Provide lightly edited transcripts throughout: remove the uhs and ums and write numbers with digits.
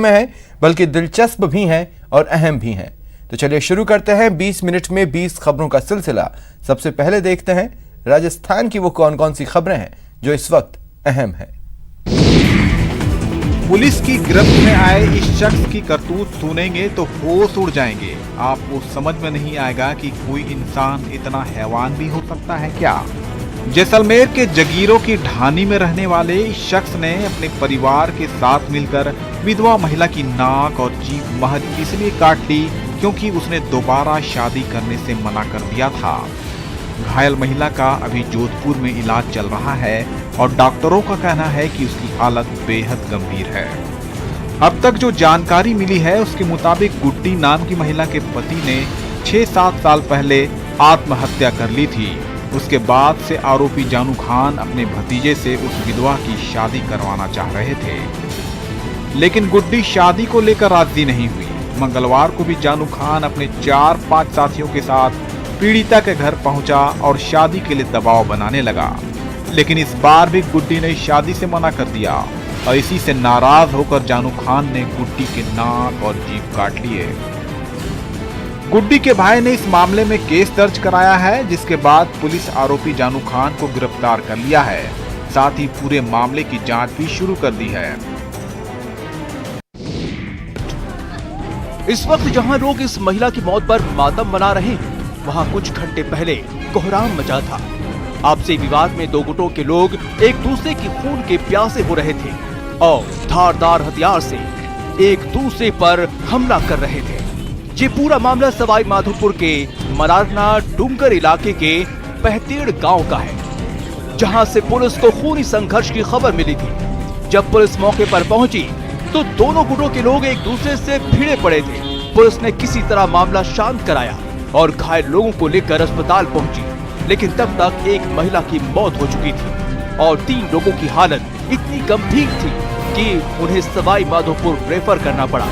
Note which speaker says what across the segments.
Speaker 1: में है बल्कि दिलचस्प भी हैं और अहम भी हैं। तो चलिए शुरू करते हैं 20 मिनट में 20 खबरों का सिलसिला। सबसे पहले देखते हैं राजस्थान की वो कौन कौन सी खबरें हैं जो इस वक्त अहम है।
Speaker 2: पुलिस की गिरफ्त में आए इस शख्स की करतूत सुनेंगे तो होश उड़ जाएंगे। आपको समझ में नहीं आएगा कि कोई इंसान इतना हैवान भी हो सकता है क्या। जैसलमेर के जगीरों की ढानी में रहने वाले इस शख्स ने अपने परिवार के साथ मिलकर विधवा महिला की नाक और जीभ महज इसलिए काट ली क्योंकि उसने दोबारा शादी करने से मना कर दिया था। घायल महिला का अभी जोधपुर में इलाज चल रहा है और डॉक्टरों का कहना है कि उसकी हालत बेहद गंभीर है। अब तक जो जानकारी मिली है उसके मुताबिक गुड्डी नाम की महिला के पति ने 6-7 साल पहले आत्महत्या कर ली थी। उसके बाद से आरोपी जानू खान अपने भतीजे से उस विधवा की शादी करवाना चाह रहे थे, लेकिन गुड्डी शादी को लेकर राजी नहीं हुई। मंगलवार को भी जानू खान अपने 4-5 साथियों के साथ पीड़िता के घर पहुंचा और शादी के लिए दबाव बनाने लगा, लेकिन इस बार भी गुड्डी ने शादी से मना कर दिया और इसी से नाराज होकर जानू खान ने गुड्डी के नाक और जीभ काट लिए। गुड्डी के भाई ने इस मामले में केस दर्ज कराया है, जिसके बाद पुलिस आरोपी जानू खान को गिरफ्तार कर लिया है। साथ ही पूरे मामले की जांच भी शुरू कर दी है।
Speaker 3: इस वक्त जहां लोग इस महिला की मौत पर मातम मना रहे हैं, वहां कुछ घंटे पहले कोहराम मचा था। आपसी विवाद में दो गुटों के लोग एक दूसरे की खून के प्यासे हो रहे थे और धारदार हथियार से एक दूसरे पर हमला कर रहे थे। ये पूरा मामला सवाई माधोपुर के मरारना डूंगर इलाके के पहतेड़ गांव का है, जहां से पुलिस को खूनी संघर्ष की खबर मिली थी। जब पुलिस मौके पर पहुंची तो दोनों गुटों के लोग एक दूसरे से भिड़े पड़े थे। पुलिस ने किसी तरह मामला शांत कराया और घायल लोगों को लेकर अस्पताल पहुंची, लेकिन तब तक एक महिला की मौत हो चुकी थी और 3 लोगों की हालत इतनी गंभीर थी कि उन्हें सवाई माधोपुर रेफर करना पड़ा।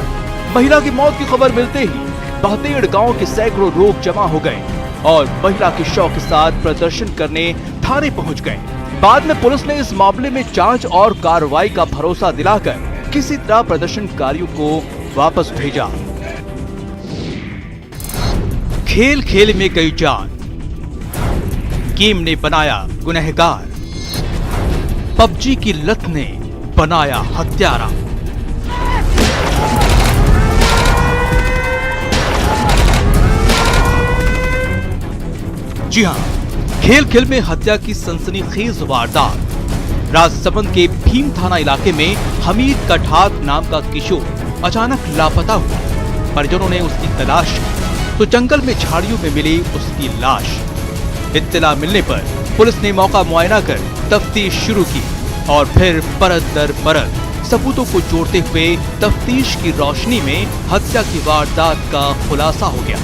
Speaker 3: महिला की मौत की खबर मिलते ही बहतेड़ गांव के सैकड़ों लोग जमा हो गए और महिला के शव के साथ प्रदर्शन करने थाने पहुंच गए। बाद में पुलिस ने इस मामले में जांच और कार्रवाई का भरोसा दिलाकर किसी तरह प्रदर्शनकारियों को वापस भेजा। खेल खेल में गई जान, गेम ने बनाया गुनहगार, पबजी की लत ने बनाया हत्यारा। जी हां, खेल खेल में हत्या की सनसनीखेज वारदात। राजसमंद के भीम थाना इलाके में हमीद कठात नाम का किशोर अचानक लापता हुआ। परिजनों ने उसकी तलाश की तो जंगल में झाड़ियों में मिली उसकी लाश। इत्तला मिलने पर पुलिस ने मौका मुआयना कर तफ्तीश शुरू की और फिर परत दर परत सबूतों को जोड़ते हुए तफ्तीश की रोशनी में हत्या की वारदात का खुलासा हो गया,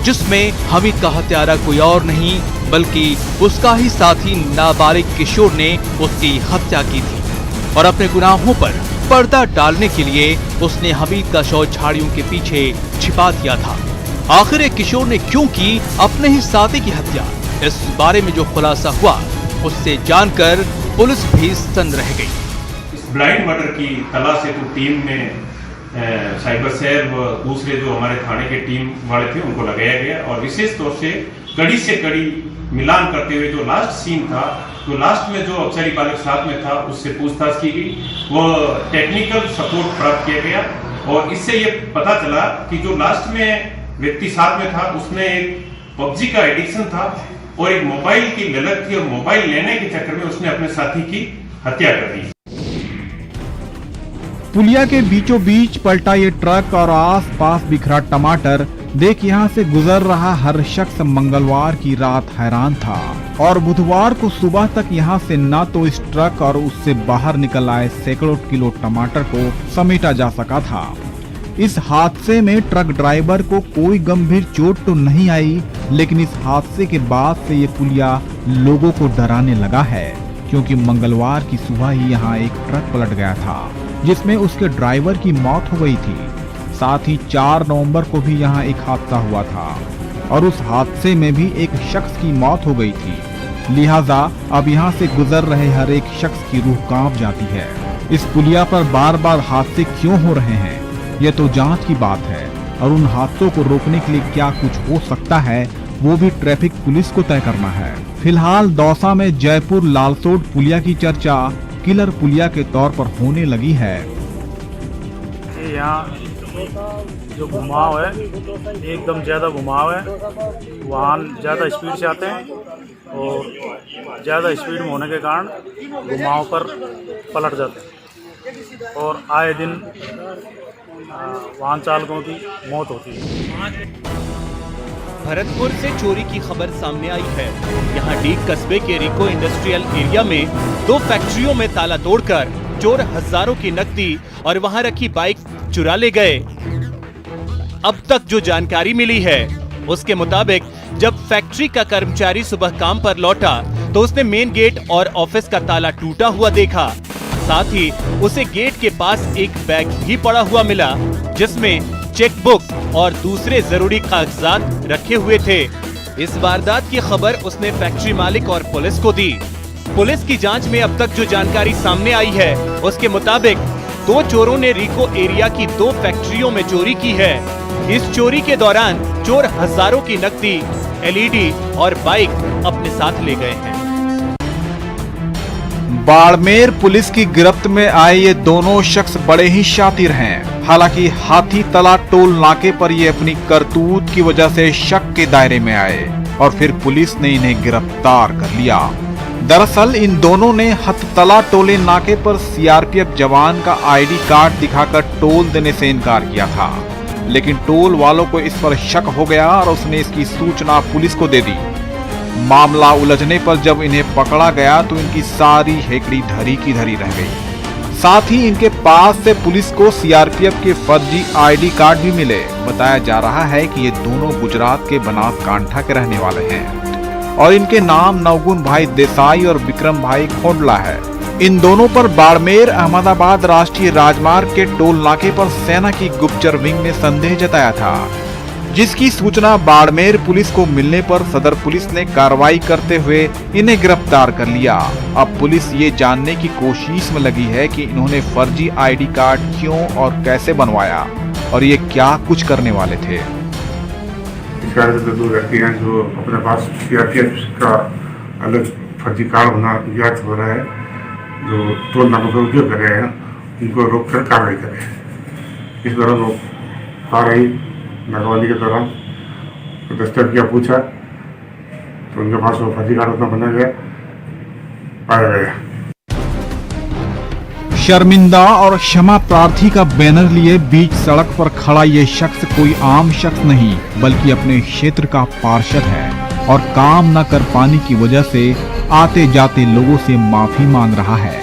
Speaker 3: जिसमें हमीद का हत्यारा कोई और नहीं बल्कि उसका ही साथी नाबालिग किशोर ने उसकी हत्या की थी और अपने गुनाहों पर पर्दा डालने के लिए उसने हमीद का शव झाड़ियों के पीछे छिपा दिया था। आखिर एक किशोर ने क्यों की अपने ही साथी की हत्या, इस बारे में जो खुलासा हुआ उससे जानकर पुलिस भी सन्न रह गई।
Speaker 4: इस ब्लाइंड मर्डर की तलाश से तो टीम में साइबर सेल व दूसरे जो हमारे थाने के टीम वाले थे उनको लगाया गया और विशेष तौर से कड़ी मिलान करते हुए जो लास्ट सीन था, तो लास्ट में जो अपचारी बालक साथ में था उससे पूछताछ की गई, वो टेक्निकल सपोर्ट प्राप्त किया गया और इससे ये पता चला कि जो लास्ट में व्यक्ति साथ में था उसने एक पबजी का एडिक्शन था और एक मोबाइल की ललक थी और मोबाइल लेने के चक्कर में उसने अपने साथी की हत्या कर दी।
Speaker 2: पुलिया के बीचों बीच पलटा ये ट्रक और आस-पास बिखरा टमाटर देख यहाँ से गुजर रहा हर शख्स मंगलवार की रात हैरान था और बुधवार को सुबह तक यहाँ से न तो इस ट्रक और उससे बाहर निकल आए सैकड़ों किलो टमाटर को समेटा जा सका था। इस हादसे में ट्रक ड्राइवर को कोई गंभीर चोट तो नहीं आई, लेकिन इस हादसे के बाद से ये पुलिया लोगों को डराने लगा है, क्योंकि मंगलवार की सुबह ही यहाँ एक ट्रक पलट गया था जिसमें उसके ड्राइवर की मौत हो गई थी। साथ ही 4 नवंबर को भी यहाँ एक हादसा हुआ था और उस हादसे में भी एक शख्स की मौत हो गई थी। लिहाजा अब यहाँ से गुजर रहे हर एक शख्स की रूह कांप जाती है। इस पुलिया पर बार बार हादसे क्यों हो रहे हैं, ये तो जांच की बात है और उन हादसों को रोकने के लिए क्या कुछ हो सकता है वो भी ट्रैफिक पुलिस को तय करना है। फिलहाल दौसा में जयपुर लालसोट पुलिया की चर्चा किलर पुलिया के तौर पर होने लगी है।
Speaker 5: यहाँ जो घुमाव है एकदम ज़्यादा घुमाव है, वाहन ज़्यादा स्पीड से आते हैं और ज़्यादा स्पीड में होने के कारण घुमाव पर पलट जाते हैं और आए दिन वाहन चालकों की मौत होती है।
Speaker 3: भरतपुर से चोरी की खबर सामने आई है। यहाँ डीग कस्बे के रिको इंडस्ट्रियल एरिया में 2 फैक्ट्रियों में ताला तोड़कर चोर हजारों की नकदी और वहां रखी बाइक चुरा ले गए। अब तक जो जानकारी मिली है उसके मुताबिक जब फैक्ट्री का कर्मचारी सुबह काम पर लौटा तो उसने मेन गेट और ऑफिस का ताला टूटा हुआ देखा। साथ ही उसे गेट के पास एक बैग भी पड़ा हुआ मिला जिसमें चेकबुक और दूसरे जरूरी कागजात रखे हुए थे। इस वारदात की खबर उसने फैक्ट्री मालिक और पुलिस को दी। पुलिस की जांच में अब तक जो जानकारी सामने आई है उसके मुताबिक 2 चोरों ने रिको एरिया की 2 फैक्ट्रियों में चोरी की है। इस चोरी के दौरान चोर हजारों की नकदी, एलईडी और बाइक अपने साथ ले गए हैं।
Speaker 2: बाड़मेर पुलिस की गिरफ्त में आए ये दोनों शख्स बड़े ही शातिर हैं। हालांकि हाथी तला टोल नाके पर ये अपनी करतूत की वजह से शक के दायरे में आए और फिर पुलिस ने इन्हें गिरफ्तार कर लिया। दरअसल इन दोनों ने हथतला टोले नाके पर सीआरपीएफ जवान का आईडी कार्ड दिखाकर टोल देने से इनकार किया था, लेकिन टोल वालों को इस पर शक हो गया और उसने इसकी सूचना पुलिस को दे दी। मामला उलझने पर जब इन्हें पकड़ा गया तो इनकी सारी हेकड़ी धरी की धरी रह गई। साथ ही इनके पास से पुलिस को सीआरपीएफ के फर्जी आईडी कार्ड भी मिले। बताया जा रहा है कि ये दोनों गुजरात के बनासकांठा के रहने वाले हैं और इनके नाम नवगुण भाई देसाई और विक्रम भाई खोंडला है। इन दोनों पर बाड़मेर अहमदाबाद राष्ट्रीय राजमार्ग के टोल नाके पर सेना की गुप्तचर विंग ने संदेह जताया था, जिसकी सूचना बाड़मेर पुलिस को मिलने पर सदर पुलिस ने कार्रवाई करते हुए इन्हें गिरफ्तार कर लिया। अब पुलिस ये जानने की कोशिश में लगी है कि इन्होंने फर्जी आईडी कार्ड क्यों और कैसे बनवाया और ये क्या कुछ करने वाले थे।
Speaker 6: इस कारण से 2 व्यक्ति हैं जो अपने पास सीआरपीएफ का अलग फर्जी कार्ड बना ज्ञात हो रहा है, जो टोल नाकों का उपयोग कर रहे हैं, उनको रोक कर कार्रवाई करें। इस दौरान वो कार्रवाई नाकाबंदी के दौरान दस्तक किया, पूछा तो उनके पास वो फर्जी कार्ड उतना बना गया, पाया गया।
Speaker 2: शर्मिंदा और क्षमा प्रार्थी का बैनर लिए बीच सड़क पर खड़ा ये शख्स कोई आम शख्स नहीं बल्कि अपने क्षेत्र का पार्षद है और काम न कर पाने की वजह से आते जाते लोगों से माफी मांग रहा है।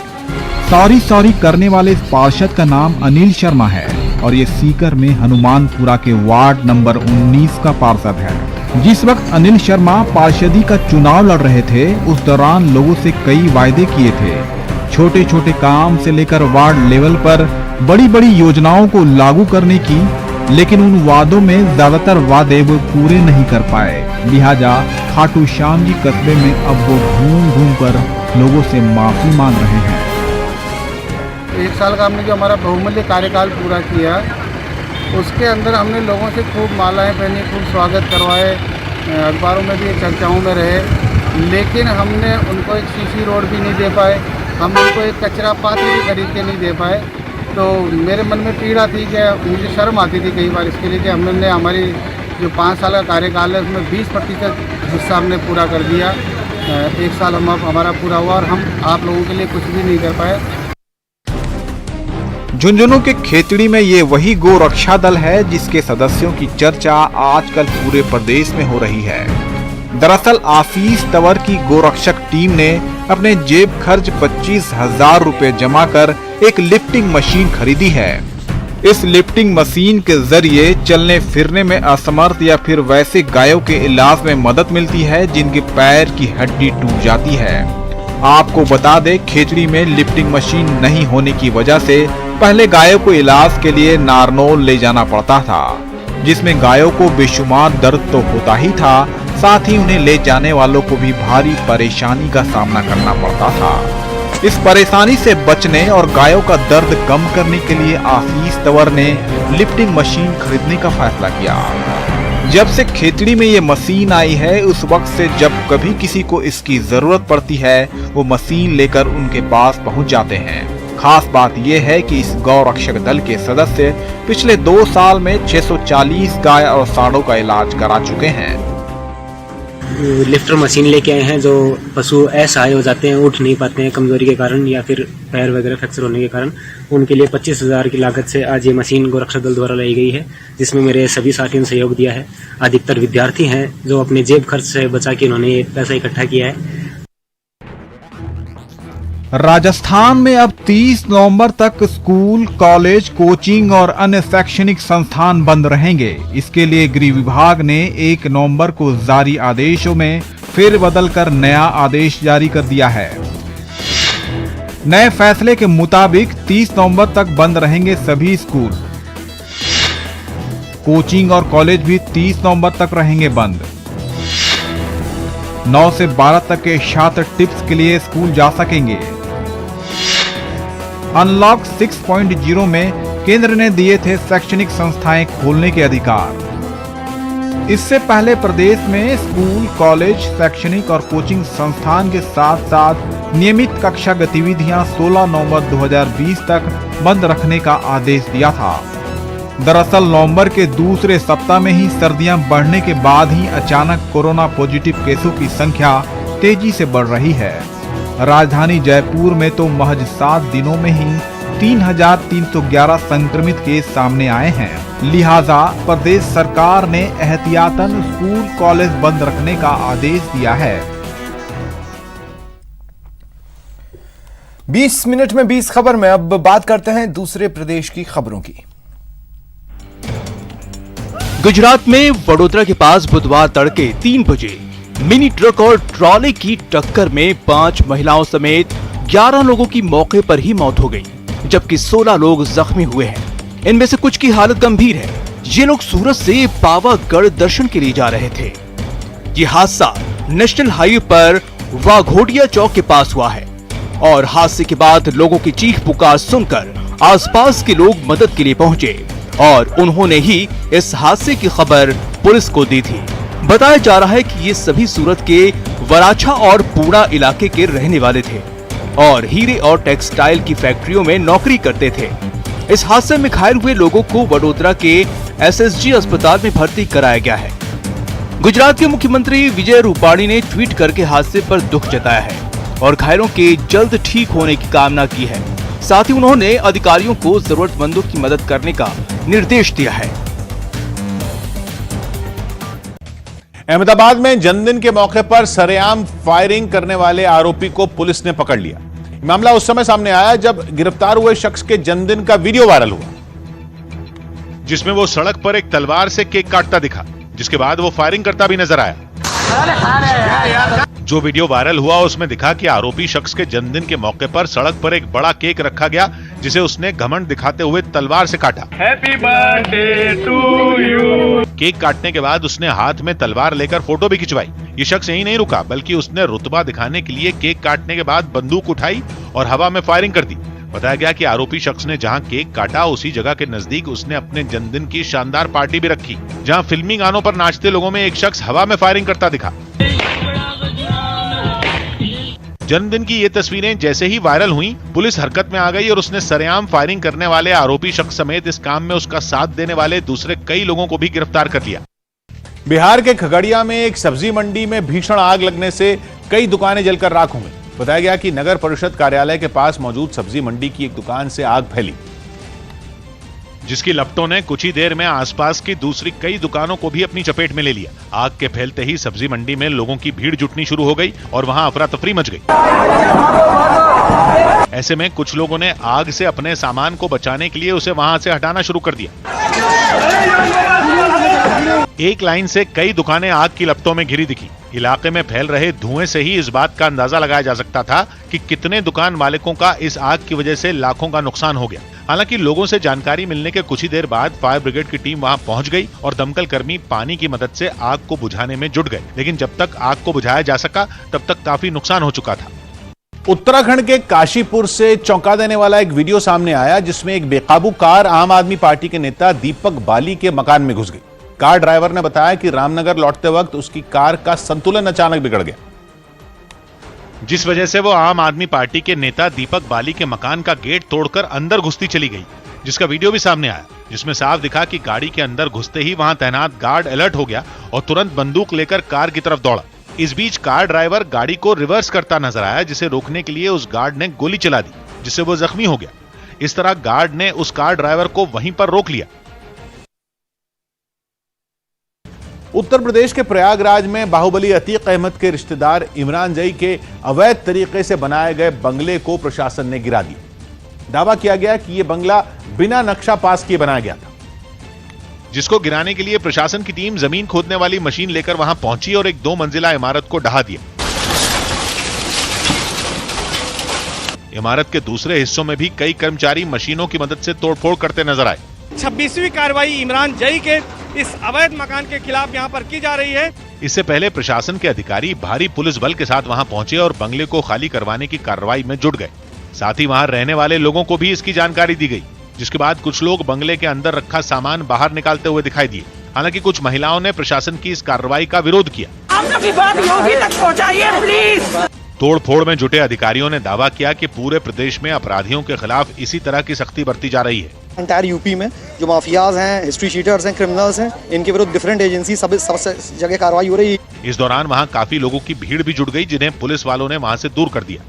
Speaker 2: सॉरी करने वाले इस पार्षद का नाम अनिल शर्मा है और ये सीकर में हनुमानपुरा के वार्ड नंबर 19 का पार्षद है। जिस वक्त अनिल शर्मा पार्षदी का चुनाव लड़ रहे थे उस दौरान लोगों से कई वायदे किए थे, छोटे छोटे काम से लेकर वार्ड लेवल पर बड़ी बड़ी योजनाओं को लागू करने की, लेकिन उन वादों में ज्यादातर वादे वो पूरे नहीं कर पाए। लिहाजा खाटू श्याम जी कस्बे में अब वो घूम घूम कर लोगों से माफी मांग रहे हैं।
Speaker 7: 1 साल का हमने जो हमारा बहुमूल्य कार्यकाल पूरा किया, उसके अंदर हमने लोगों से खूब मालाएं पहनी, खूब स्वागत करवाए, अखबारों में भी चर्चाओं में रहे, लेकिन हमने उनको एक सीसी रोड भी नहीं दे पाए, हम उनको एक कचरा पात्र भी खरीद के नहीं दे पाए। तो मेरे मन में पीड़ा थी कि मुझे शर्म आती थी कई बार इसके लिए कि हमने हमारी जो 5 साल का कार्यकाल है उसमें 20% हिस्सा हमने पूरा कर दिया। 1 साल हमारा पूरा हुआ और हम आप लोगों के लिए कुछ भी नहीं कर पाए।
Speaker 2: झुंझुनू के खेतड़ी में ये वही गो रक्षा दल है जिसके सदस्यों की चर्चा आजकल पूरे प्रदेश में हो रही है। दरअसल आशीष तंवर की गोरक्षक टीम ने अपने जेब खर्च 25,000 रुपए जमा कर एक लिफ्टिंग मशीन खरीदी है। इस लिफ्टिंग मशीन के जरिए चलने फिरने में असमर्थ या फिर वैसे गायों के इलाज में मदद मिलती है जिनके पैर की हड्डी टूट जाती है। आपको बता दें, खेतड़ी में लिफ्टिंग मशीन नहीं होने की वजह से पहले गायों को इलाज के लिए नारनौल ले जाना पड़ता था, जिसमें गायों को बेशुमार दर्द तो होता ही था, साथ ही उन्हें ले जाने वालों को भी भारी परेशानी का सामना करना पड़ता था। इस परेशानी से बचने और गायों का दर्द कम करने के लिए आशीष तंवर ने लिफ्टिंग मशीन खरीदने का फैसला किया। जब से खेतड़ी में ये मशीन आई है, उस वक्त से जब कभी किसी को इसकी जरूरत पड़ती है, वो मशीन लेकर उनके पास पहुंच जाते हैं। खास बात यह है कि इस गौ रक्षक दल के सदस्य पिछले 2 साल में 640 गाय और सांडों का इलाज करा चुके हैं।
Speaker 8: लिफ्टर मशीन लेके आए हैं। जो पशु असहाय हो जाते हैं, उठ नहीं पाते हैं कमजोरी के कारण या फिर पैर वगैरह फ्रैक्चर होने के कारण, उनके लिए 25,000 की लागत से आज ये मशीन गोरक्षा दल द्वारा लाई गई है, जिसमें मेरे सभी साथियों ने सहयोग दिया है। अधिकतर विद्यार्थी हैं जो अपने जेब खर्च से बचा के इन्होंने ये पैसा इकट्ठा किया है।
Speaker 2: राजस्थान में अब 30 नवंबर तक स्कूल, कॉलेज, कोचिंग और अन्य शैक्षणिक संस्थान बंद रहेंगे। इसके लिए गृह विभाग ने 1 नवंबर को जारी आदेशों में फिर बदलकर नया आदेश जारी कर दिया है। नए फैसले के मुताबिक 30 नवंबर तक बंद रहेंगे सभी स्कूल। कोचिंग और कॉलेज भी 30 नवंबर तक रहेंगे बंद। 9 से 12 तक के छात्र टिप्स के लिए स्कूल जा सकेंगे। अनलॉक 6.0 में केंद्र ने दिए थे शैक्षणिक संस्थाएं खोलने के अधिकार। इससे पहले प्रदेश में स्कूल, कॉलेज, शैक्षणिक और कोचिंग संस्थान के साथ साथ नियमित कक्षा गतिविधियां 16 नवंबर 2020 तक बंद रखने का आदेश दिया था। दरअसल नवंबर के दूसरे सप्ताह में ही सर्दियां बढ़ने के बाद ही अचानक कोरोना पॉजिटिव केसों की संख्या तेजी से बढ़ रही है। राजधानी जयपुर में तो महज 7 दिनों में ही 3,311 संक्रमित केस सामने आए हैं। लिहाजा प्रदेश सरकार ने एहतियातन स्कूल, कॉलेज बंद रखने का आदेश दिया है।
Speaker 1: 20 मिनट में 20 खबर में अब बात करते हैं दूसरे प्रदेश की खबरों की।
Speaker 3: गुजरात में वडोदरा के पास बुधवार तड़के 3 बजे मिनी ट्रक और ट्रॉली की टक्कर में 5 महिलाओं समेत 11 लोगों की मौके पर ही मौत हो गई, जबकि 16 लोग जख्मी हुए हैं। इनमें से कुछ की हालत गंभीर है। ये लोग सूरत से पावागढ़ दर्शन के लिए जा रहे थे। ये हादसा नेशनल हाईवे पर वाघोडिया चौक के पास हुआ है और हादसे के बाद लोगों की चीख पुकार सुनकर आसपास के लोग मदद के लिए पहुंचे और उन्होंने ही इस हादसे की खबर पुलिस को दी थी। बताया जा रहा है कि ये सभी सूरत के वराछा और पूड़ा इलाके के रहने वाले थे और हीरे और टेक्सटाइल की फैक्ट्रियों में नौकरी करते थे। इस हादसे में घायल हुए लोगों को वडोदरा के एसएसजी अस्पताल में भर्ती कराया गया है। गुजरात के मुख्यमंत्री विजय रूपाणी ने ट्वीट करके हादसे पर दुख जताया है और घायलों के जल्द ठीक होने की कामना की है। साथ ही उन्होंने अधिकारियों को जरूरतमंदों की मदद करने का निर्देश दिया है।
Speaker 9: अहमदाबाद में जन्मदिन के मौके पर सरेआम फायरिंग करने वाले आरोपी को पुलिस ने पकड़ लिया। मामला उस समय सामने आया जब गिरफ्तार हुए शख्स के जन्मदिन का वीडियो वायरल हुआ, जिसमें वो सड़क पर एक तलवार से केक काटता दिखा, जिसके बाद वो फायरिंग करता भी नजर आया। जो वीडियो वायरल हुआ उसमें दिखा कि आरोपी शख्स के जन्मदिन के मौके पर सड़क पर एक बड़ा केक रखा गया, जिसे उसने घमंड दिखाते हुए तलवार से काटा। Happy birthday to you. Cake काटने के बाद उसने हाथ में तलवार लेकर फोटो भी खिंचवाई। ये शख्स यहीं नहीं रुका, बल्कि उसने रुतबा दिखाने के लिए केक काटने के बाद बंदूक उठाई और हवा में फायरिंग कर दी। बताया गया कि आरोपी शख्स ने जहां केक काटा, उसी जगह के नजदीक उसने अपने जन्मदिन की शानदार पार्टी भी रखी, जहां फिल्मी गानों पर नाचते लोगों में एक शख्स हवा में फायरिंग करता दिखा। जन्मदिन की ये तस्वीरें जैसे ही वायरल हुई, पुलिस हरकत में आ गई और उसने सरेआम फायरिंग करने वाले आरोपी शख्स समेत इस काम में उसका साथ देने वाले दूसरे कई लोगों को भी गिरफ्तार कर लिया। बिहार के खगड़िया में एक सब्जी मंडी में भीषण आग लगने से कई दुकानें जलकर राख हो गई। बताया गया कि नगर परिषद कार्यालय के पास मौजूद सब्जी मंडी की एक दुकान से आग फैली, जिसकी लपटों ने कुछ ही देर में आसपास की दूसरी कई दुकानों को भी अपनी चपेट में ले लिया। आग के फैलते ही सब्जी मंडी में लोगों की भीड़ जुटनी शुरू हो गई और वहां अफरा तफरी मच गई। ऐसे में कुछ लोगों ने आग से अपने सामान को बचाने के लिए उसे वहां से हटाना शुरू कर दिया। एक लाइन से कई दुकानें आग की लपटों में घिरी दिखी। इलाके में फैल रहे धुएं से ही इस बात का अंदाजा लगाया जा सकता था कि कितने दुकान मालिकों का इस आग की वजह से लाखों का नुकसान हो गया। हालांकि लोगों से जानकारी मिलने के कुछ ही देर बाद फायर ब्रिगेड की टीम वहां पहुंच गई और दमकल कर्मी पानी की मदद से आग को बुझाने में जुट गए, लेकिन जब तक आग को बुझाया जा सका तब तक काफी नुकसान हो चुका था। उत्तराखंड के काशीपुर से चौंका देने वाला एक वीडियो सामने आया जिसमें एक बेकाबू कार आम आदमी पार्टी के नेता दीपक बाली के मकान में घुस गई। कार ड्राइवर ने बताया कि रामनगर लौटते वक्त उसकी कार का संतुलन अचानक बिगड़ गया, जिस वजह से वो आम आदमी पार्टी के नेता दीपक बाली के मकान का गेट तोड़कर अंदर घुसती चली गई, जिसका वीडियो भी सामने आया, जिसमें साफ दिखा कि गाड़ी के अंदर घुसते ही वहां तैनात गार्ड अलर्ट हो गया और तुरंत बंदूक लेकर कार की तरफ दौड़ा। इस बीच कार ड्राइवर गाड़ी को रिवर्स करता नजर आया, जिसे रोकने के लिए उस गार्ड ने गोली चला दी, जिससे वो जख्मी हो गया। इस तरह गार्ड ने उस कार ड्राइवर को वहीं पर रोक लिया। उत्तर प्रदेश के प्रयागराज में बाहुबली अतीक अहमद के रिश्तेदार इमरान जई के अवैध तरीके से बनाए गए बंगले को प्रशासन ने गिरा दिया। दावा किया गया कि यह बंगला बिना नक्शा पास किए बनाया गया था, जिसको गिराने के लिए प्रशासन की टीम जमीन खोदने वाली मशीन लेकर वहां पहुंची और एक 2 मंजिला इमारत को ढहा दिया। इमारत के दूसरे हिस्सों में भी कई कर्मचारी मशीनों की मदद से तोड़फोड़ करते नजर आए।
Speaker 10: 26वीं कार्रवाई इमरान जई के इस अवैध मकान के खिलाफ यहां पर की जा रही है।
Speaker 9: इससे पहले प्रशासन के अधिकारी भारी पुलिस बल के साथ वहां पहुंचे और बंगले को खाली करवाने की कार्रवाई में जुट गए। साथ ही वहां रहने वाले लोगों को भी इसकी जानकारी दी गई, जिसके बाद कुछ लोग बंगले के अंदर रखा सामान बाहर निकालते हुए दिखाई दिए। हालांकि कुछ महिलाओं ने प्रशासन की इस कार्रवाई का विरोध किया। तोड़फोड़ में जुटे अधिकारियों ने दावा किया कि पूरे प्रदेश में अपराधियों के खिलाफ इसी तरह की सख्ती बरती जा रही है।
Speaker 11: एंटायर यूपी में जो माफियाज हैं, हिस्ट्री शीटर्स हैं, क्रिमिनल्स हैं, इनके विरुद्ध डिफरेंट एजेंसी सब जगह कार्रवाई हो रही है।
Speaker 9: इस दौरान वहां काफी लोगों की भीड़ भी जुट गई, जिन्हें पुलिस वालों ने वहां से दूर कर दिया।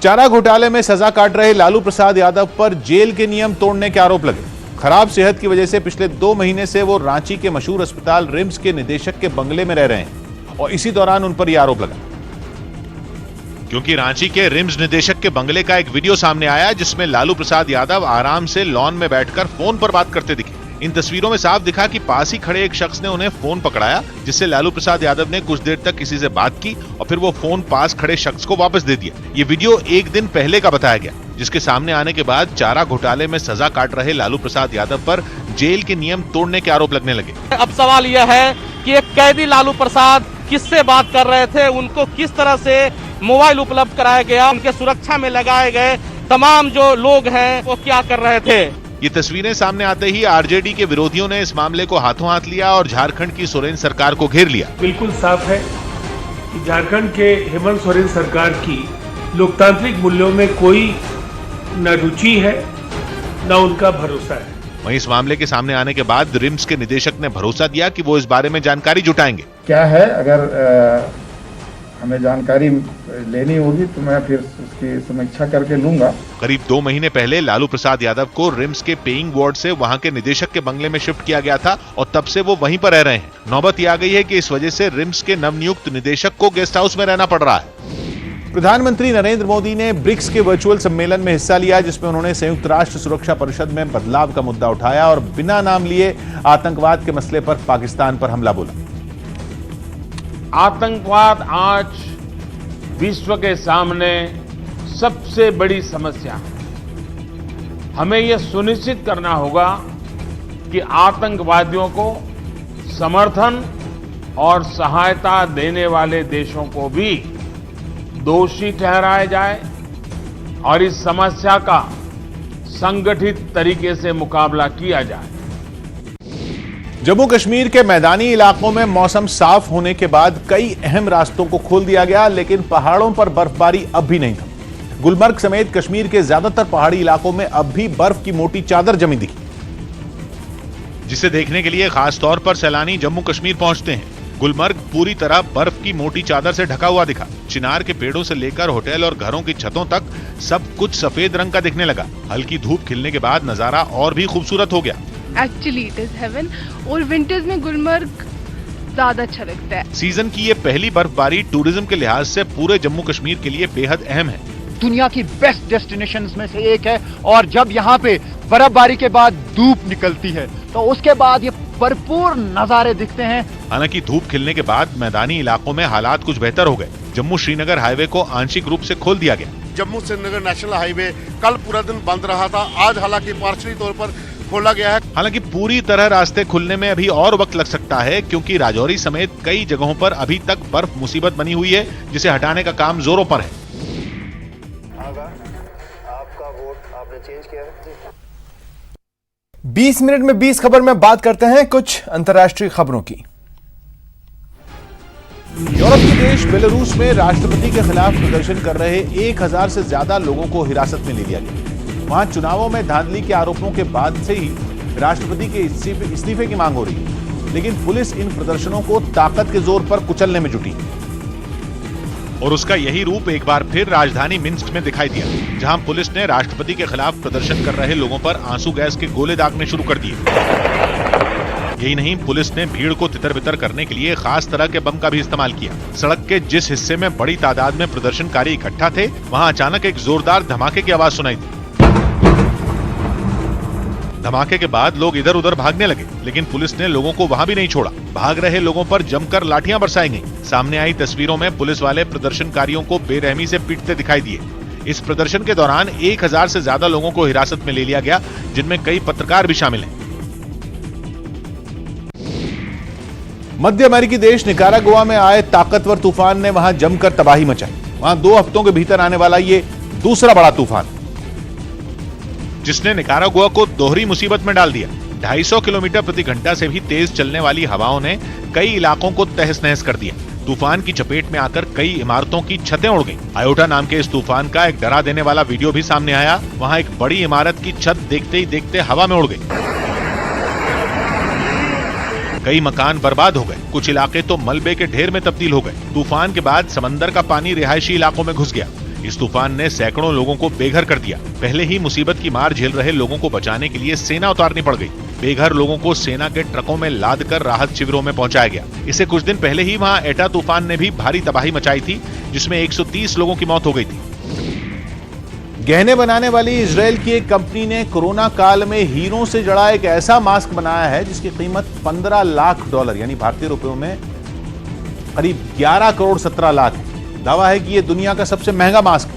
Speaker 9: चारा घोटाले में सजा काट रहे लालू प्रसाद यादव पर जेल के नियम तोड़ने के आरोप लगे। खराब सेहत की वजह से पिछले 2 महीने से वो रांची के मशहूर अस्पताल रिम्स के निदेशक के बंगले में रह रहे हैं और इसी दौरान उन पर यह आरोप लगा, क्योंकि रांची के रिम्स निदेशक के बंगले का एक वीडियो सामने आया जिसमें लालू प्रसाद यादव आराम से लॉन में बैठकर फोन पर बात करते दिखे। इन तस्वीरों में साफ दिखा कि पास ही खड़े एक शख्स ने उन्हें फोन पकड़ाया, जिससे लालू प्रसाद यादव ने कुछ देर तक किसी से बात की और फिर वो फोन पास खड़े शख्स को वापस दे दिया। ये वीडियो एक दिन पहले का बताया गया, जिसके सामने आने के बाद चारा घोटाले में सजा काट रहे लालू प्रसाद यादव पर जेल के नियम तोड़ने के आरोप लगने लगे।
Speaker 10: अब सवाल यह है कि एक कैदी लालू प्रसाद किससे बात कर रहे थे, उनको किस तरह से मोबाइल उपलब्ध कराया गया, उनके सुरक्षा में लगाए गए तमाम जो लोग हैं वो क्या कर रहे थे।
Speaker 9: ये तस्वीरें सामने आते ही आरजेडी के विरोधियों ने इस मामले को हाथों हाथ लिया और झारखंड की सोरेन सरकार को घेर लिया।
Speaker 12: बिल्कुल साफ है कि झारखंड के हेमंत सोरेन सरकार की लोकतांत्रिक मूल्यों में कोई न रुचि है न उनका भरोसा है।
Speaker 9: वहीं इस मामले के सामने आने के बाद रिम्स के निदेशक ने भरोसा दिया कि वो इस बारे में जानकारी जुटाएंगे।
Speaker 13: क्या है, अगर हमें जानकारी लेनी होगी तो मैं फिर उसकी समीक्षा करके लूंगा।
Speaker 9: करीब 2 महीने पहले लालू प्रसाद यादव को रिम्स के पेइंग वार्ड से वहां के निदेशक के बंगले में शिफ्ट किया गया था और तब से वो वहीं पर रह रहे हैं। नौबत ये आ गई है कि इस वजह से रिम्स के नवनियुक्त निदेशक को गेस्ट हाउस में रहना पड़ रहा है। प्रधानमंत्री नरेंद्र मोदी ने ब्रिक्स के वर्चुअल सम्मेलन में हिस्सा लिया, जिसमें उन्होंने संयुक्त राष्ट्र सुरक्षा परिषद में बदलाव का मुद्दा उठाया और बिना नाम लिए आतंकवाद के मसले पर पाकिस्तान पर हमला बोला।
Speaker 14: आतंकवाद आज विश्व के सामने सबसे बड़ी समस्या है। हमें यह सुनिश्चित करना होगा कि आतंकवादियों को समर्थन और सहायता देने वाले देशों को भी दोषी ठहराया जाए और इस समस्या का संगठित तरीके से मुकाबला किया जाए।
Speaker 9: जम्मू कश्मीर के मैदानी इलाकों में मौसम साफ होने के बाद कई अहम रास्तों को खोल दिया गया, लेकिन पहाड़ों पर बर्फबारी अब भी नहीं थमी। गुलमर्ग समेत कश्मीर के ज्यादातर पहाड़ी इलाकों में अब भी बर्फ की मोटी चादर जमी दिखी, जिसे देखने के लिए खास तौर पर सैलानी जम्मू कश्मीर पहुंचते हैं। गुलमर्ग पूरी तरह बर्फ की मोटी चादर से ढका हुआ दिखा। चिनार के पेड़ों से लेकर होटल और घरों की छतों तक सब कुछ सफेद रंग का दिखने लगा। हल्की धूप खिलने के बाद नजारा और भी खूबसूरत हो गया।
Speaker 15: एक्चुअली इट इज हेवन और विंटर्स में गुलमर्ग ज्यादा अच्छा लगता है।
Speaker 9: सीजन की ये पहली बर्फबारी टूरिज्म के लिहाज से पूरे जम्मू कश्मीर के लिए बेहद अहम है।
Speaker 16: दुनिया की बेस्ट डेस्टिनेशंस में से एक है और जब यहाँ पे बर्फबारी के बाद धूप निकलती है तो उसके बाद ये भरपूर नजारे दिखते हैं।
Speaker 9: हालांकि धूप खिलने के बाद मैदानी इलाकों में हालात कुछ बेहतर हो गए। जम्मू श्रीनगर हाईवे को आंशिक रूप से खोल दिया गया।
Speaker 17: जम्मू श्रीनगर नेशनल हाईवे कल पूरा दिन बंद रहा था, आज हालांकि पार्शियली तौर पर खोला गया है।
Speaker 9: हालांकि पूरी तरह रास्ते खुलने में अभी और वक्त लग सकता है, क्योंकि राजौरी समेत कई जगहों पर अभी तक बर्फ मुसीबत बनी हुई है, जिसे हटाने का काम जोरों पर है।
Speaker 1: 20 मिनट में 20 खबर में बात करते हैं कुछ अंतर्राष्ट्रीय खबरों की।
Speaker 9: यूरोप के देश बेलारूस में राष्ट्रपति के खिलाफ प्रदर्शन कर रहे 1000 से ज्यादा लोगों को हिरासत में ले लिया गया। वहां चुनावों में धांधली के आरोपों के बाद से ही राष्ट्रपति के इस्तीफे की मांग हो रही है, लेकिन पुलिस इन प्रदर्शनों को ताकत के जोर पर कुचलने में जुटी और उसका यही रूप एक बार फिर राजधानी मिन्स्क में दिखाई दिया, जहां पुलिस ने राष्ट्रपति के खिलाफ प्रदर्शन कर रहे लोगों पर आंसू गैस के गोले दागने शुरू कर दिए। यही नहीं, पुलिस ने भीड़ को तितर-बितर करने के लिए खास तरह के बम का भी इस्तेमाल किया। सड़क के जिस हिस्से में बड़ी तादाद में प्रदर्शनकारी इकट्ठा थे, वहां अचानक एक जोरदार धमाके की आवाज सुनाई दी। धमाके के बाद लोग इधर उधर भागने लगे, लेकिन पुलिस ने लोगों को वहां भी नहीं छोड़ा। भाग रहे लोगों पर जमकर लाठियां बरसाई गईं। सामने आई तस्वीरों में पुलिस वाले प्रदर्शनकारियों को बेरहमी से पीटते दिखाई दिए। इस प्रदर्शन के दौरान 1000 से ज्यादा लोगों को हिरासत में ले लिया गया, जिनमें कई पत्रकार भी शामिल हैं। मध्य अमेरिकी देश निकारागुआ में आए ताकतवर तूफान ने वहां जमकर तबाही मचाई। वहां 2 हफ्तों के भीतर आने वाला ये दूसरा बड़ा तूफान, जिसने निकारागुआ को दोहरी मुसीबत में डाल दिया। 250 किलोमीटर प्रति घंटा से भी तेज चलने वाली हवाओं ने कई इलाकों को तहस नहस कर दिया। तूफान की चपेट में आकर कई इमारतों की छतें उड़ गईं। आयोटा नाम के इस तूफान का एक डरा देने वाला वीडियो भी सामने आया। वहां एक बड़ी इमारत की छत देखते ही देखते हवा में उड़ गई। कई मकान बर्बाद हो गए, कुछ इलाके तो मलबे के ढेर में तब्दील हो गए। तूफान के बाद समंदर का पानी रिहायशी इलाकों में घुस गया। इस तूफान ने सैकड़ों लोगों को बेघर कर दिया। पहले ही मुसीबत की मार झेल रहे लोगों को बचाने के लिए सेना उतारनी पड़ गई। बेघर लोगों को सेना के ट्रकों में लाद कर राहत शिविरों में पहुंचाया गया। इससे कुछ दिन पहले ही वहां एटा तूफान ने भी भारी तबाही मचाई थी, जिसमें 130 लोगों की मौत हो गई थी। गहने बनाने वाली इजराइल की एक कंपनी ने कोरोना काल में हीरों से जड़ा एक ऐसा मास्क बनाया है जिसकी कीमत $15 लाख यानी भारतीय रुपयों में करीब 11 करोड़ 17 लाख है। दावा है कि यह दुनिया का सबसे महंगा मास्क है,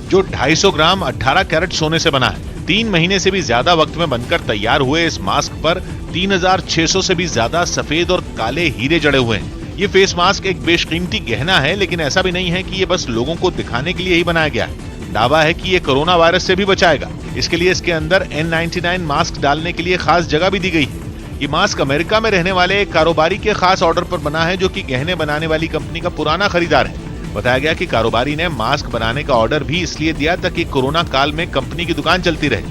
Speaker 9: जो 250 ग्राम 18 कैरेट सोने से बना है। 3 महीने से भी ज्यादा वक्त में बनकर तैयार हुए इस मास्क पर 3600 से भी ज्यादा सफेद और काले हीरे जड़े हुए हैं। ये फेस मास्क एक बेशकीमती गहना है, लेकिन ऐसा भी नहीं है कि ये बस लोगों को दिखाने के लिए ही बनाया गया है। दावा है कि ये कोरोना वायरस से भी बचाएगा। इसके लिए इसके अंदर N99 मास्क डालने के लिए खास जगह भी दी गई है। ये मास्क अमेरिका में रहने वाले एक कारोबारी के खास ऑर्डर पर बना है, जो कि गहने बनाने वाली कंपनी का पुराना खरीदार है। बताया गया कि कारोबारी ने मास्क बनाने का ऑर्डर भी इसलिए दिया ताकि कोरोना काल में कंपनी की दुकान चलती रहे।